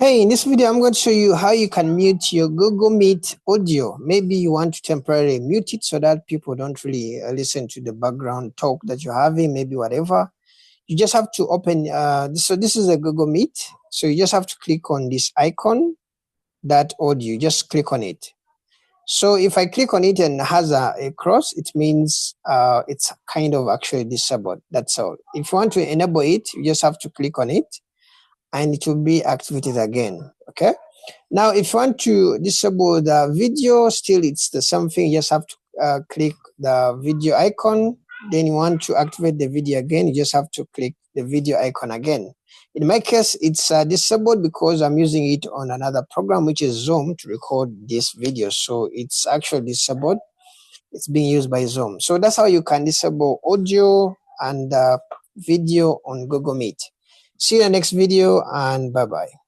Hey, in this video, I'm going to show you how you can mute your Google Meet audio. Maybe you want to temporarily mute it so that people don't really listen to the background talk that you're having, maybe whatever. You just have to open, so this is a Google Meet. So you just have to click on this icon, that audio, just click on it. So if I click on it and it has a cross, it means it's kind of actually disabled, that's all. If you want to enable it, you just have to click on it and it will be activated again, okay? Now, if you want to disable the video, still it's the same thing. You just have to click the video icon. Then you want to activate the video again, you just have to click the video icon again. In my case, it's disabled because I'm using it on another program, which is Zoom, to record this video. So it's actually disabled. It's being used by Zoom. So that's how you can disable audio and video on Google Meet. See you in the next video, and bye-bye.